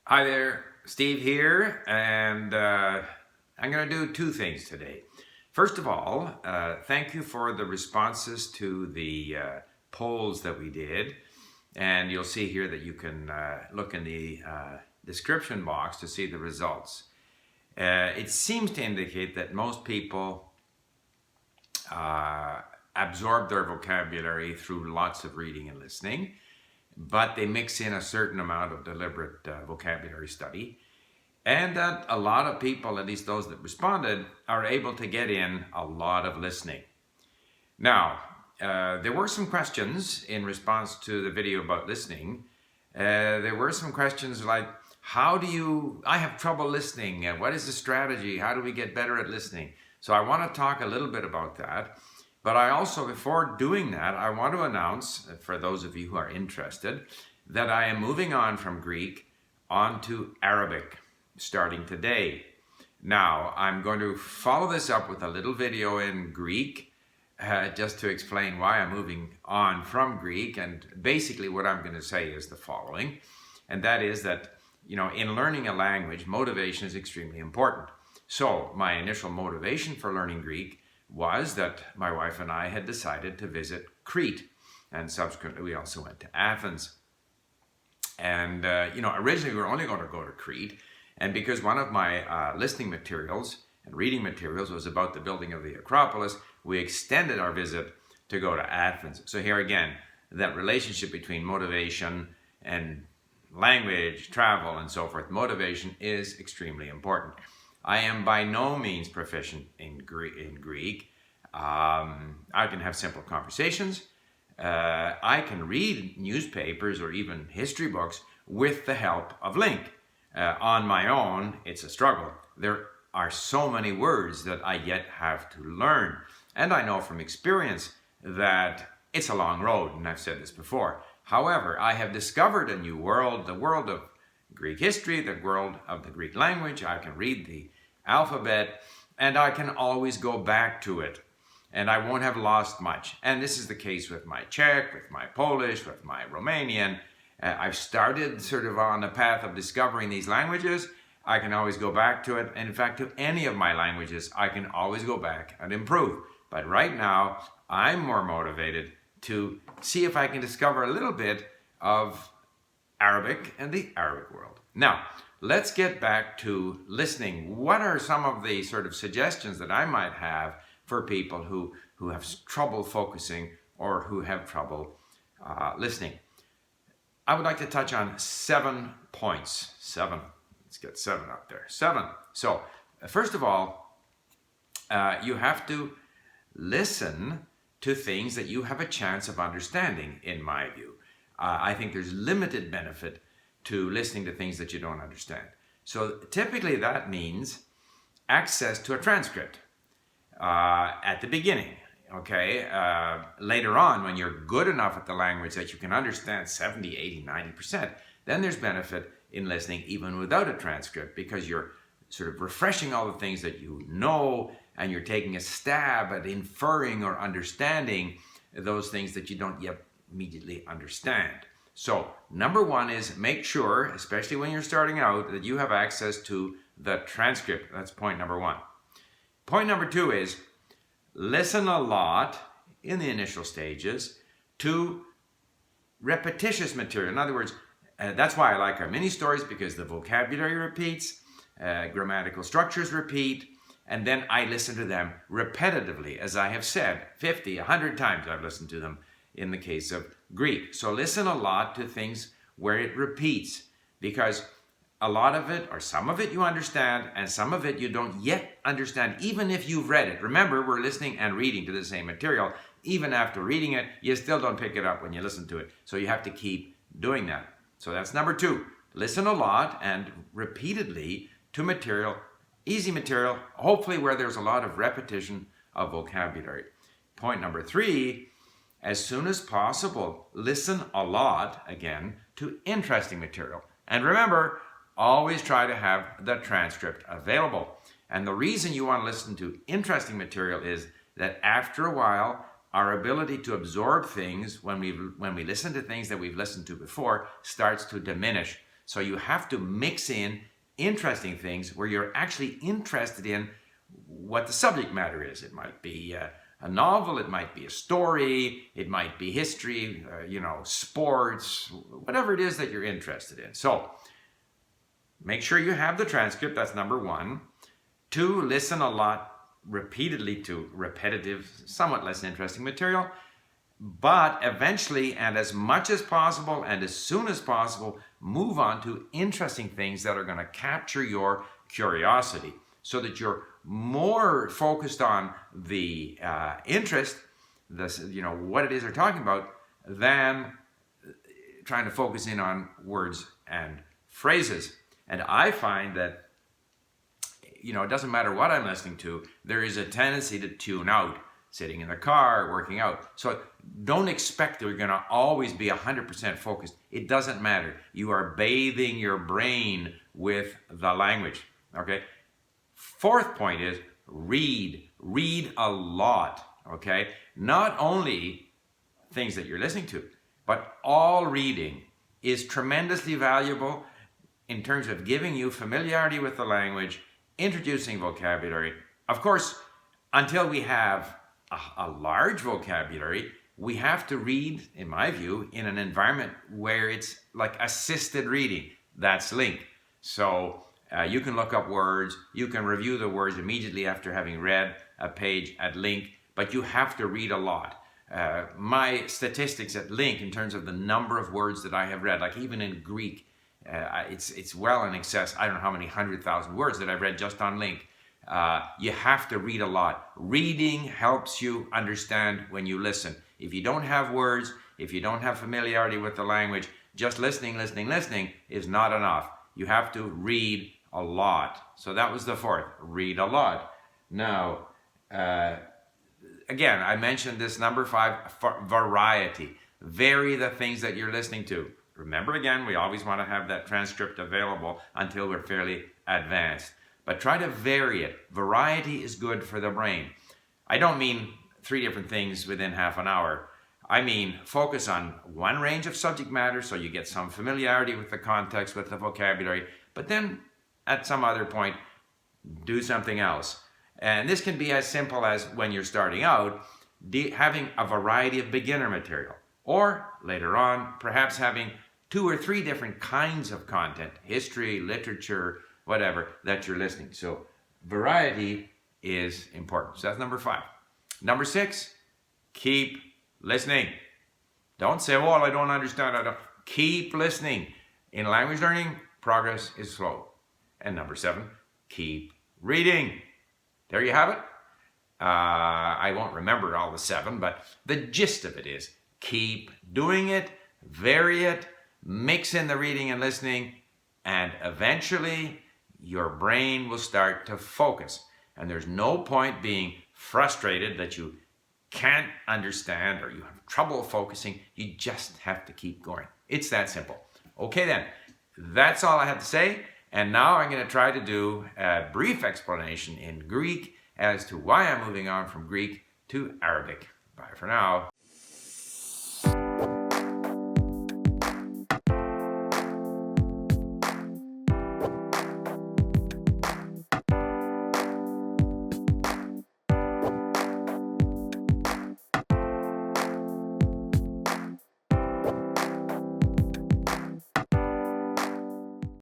Hi there, Steve here, and I'm going to do two things today. First of all, thank you for the responses to the polls that we did, and you'll see here that you can look in the description box to see the results. It seems to indicate that most people absorb their vocabulary through lots of reading and listening, but they mix in a certain amount of deliberate vocabulary study, and that a lot of people, at least those that responded, are able to get in a lot of listening. Now, there were some questions in response to the video about listening. There were some questions like, I have trouble listening. What is the strategy? How do we get better at listening? So I want to talk a little bit about that. But I also, before doing that, I want to announce, for those of you who are interested, that I am moving on from Greek onto Arabic, starting today. Now, I'm going to follow this up with a little video in Greek, just to explain why I'm moving on from Greek. And basically what I'm going to say is the following, and that is that, in learning a language, motivation is extremely important. So my initial motivation for learning Greek was that my wife and I had decided to visit Crete, and subsequently we also went to Athens. And originally we were only going to go to Crete, and because one of my listening materials and reading materials was about the building of the Acropolis, we extended our visit to go to Athens. So here again, that relationship between motivation and language, travel, and so forth, motivation is extremely important. I am by no means proficient in Greek. I can have simple conversations. I can read newspapers or even history books with the help of Link. On my own, it's a struggle. There are so many words that I yet have to learn. And I know from experience that it's a long road, and I've said this before. However, I have discovered a new world, the world of Greek history, the world of the Greek language. I can read the alphabet, and I can always go back to it, and I won't have lost much. And this is the case with my Czech, with my Polish, with my Romanian. I've started sort of on the path of discovering these languages. I can always go back to it, and in fact, to any of my languages, I can always go back and improve. But right now, I'm more motivated to see if I can discover a little bit of Arabic and the Arabic world. Now, let's get back to listening. What are some of the sort of suggestions that I might have for people who have trouble focusing or who have trouble listening? I would like to touch on 7 points. 7. Let's get 7 up there. 7. So, first of all, you have to listen to things that you have a chance of understanding, in my view. I think there's limited benefit to listening to things that you don't understand. So typically that means access to a transcript at the beginning, okay? Later on, when you're good enough at the language that you can understand 70, 80, 90%, then there's benefit in listening even without a transcript, because you're sort of refreshing all the things that you know, and you're taking a stab at inferring or understanding those things that you don't yet immediately understand. So, number 1 is make sure, especially when you're starting out, that you have access to the transcript. That's point number 1. Point number 2 is listen a lot in the initial stages to repetitious material. In other words, that's why I like our mini stories, because the vocabulary repeats, grammatical structures repeat, and then I listen to them repetitively. As I have said, 50, 100 times I've listened to them in the case of Greek. So listen a lot to things where it repeats, because a lot of it, or some of it, you understand, and some of it you don't yet understand, even if you've read it. Remember, we're listening and reading to the same material. Even after reading it, you still don't pick it up when you listen to it. So you have to keep doing that. So that's number 2. Listen a lot and repeatedly to material, easy material, hopefully where there's a lot of repetition of vocabulary. Point number 3, as soon as possible, listen a lot, again, to interesting material. And remember, always try to have the transcript available. And the reason you want to listen to interesting material is that after a while, our ability to absorb things when we listen to things that we've listened to before starts to diminish. So you have to mix in interesting things where you're actually interested in what the subject matter is. It might be a novel, it might be a story, it might be history, sports, whatever it is that you're interested in. So make sure you have the transcript, that's number one. 2, listen a lot repeatedly to repetitive, somewhat less interesting material. But eventually, and as much as possible and as soon as possible, move on to interesting things that are going to capture your curiosity so that you're more focused on the interest, what it is they're talking about, than trying to focus in on words and phrases. And I find that, it doesn't matter what I'm listening to, there is a tendency to tune out, sitting in the car, working out. So don't expect that you're going to always be 100% focused. It doesn't matter. You are bathing your brain with the language. Okay? 4th point is read. Read a lot. Okay? Not only things that you're listening to, but all reading is tremendously valuable in terms of giving you familiarity with the language, introducing vocabulary. Of course, until we have a large vocabulary, we have to read, in my view, in an environment where it's like assisted reading. That's LingQ. So you can look up words, you can review the words immediately after having read a page at LingQ, but you have to read a lot. My statistics at LingQ in terms of the number of words that I have read, like even in Greek, it's well in excess, I don't know how many 100,000 words that I've read just on LingQ. You have to read a lot. Reading helps you understand when you listen. If you don't have words, if you don't have familiarity with the language, just listening is not enough. You have to read a lot. So that was the 4th, read a lot. Now, again, I mentioned this number 5, variety. Vary the things that you're listening to. Remember again, we always want to have that transcript available until we're fairly advanced. But try to vary it. Variety is good for the brain. I don't mean 3 different things within half an hour. I mean focus on one range of subject matter so you get some familiarity with the context, with the vocabulary, but then at some other point, do something else. And this can be as simple as when you're starting out, having a variety of beginner material. Or later on, perhaps having 2 or 3 different kinds of content, history, literature, whatever, that you're listening. So variety is important. So that's number 5. Number 6, keep listening. Don't say, well, I don't understand. Keep listening. In language learning, progress is slow. And number 7, keep reading. There you have it. I won't remember all the 7, but the gist of it is keep doing it, vary it, mix in the reading and listening, and eventually your brain will start to focus. And there's no point being frustrated that you can't understand or you have trouble focusing. You just have to keep going. It's that simple. Okay then, that's all I have to say. And now I'm going to try to do a brief explanation in Greek as to why I'm moving on from Greek to Arabic. Bye for now.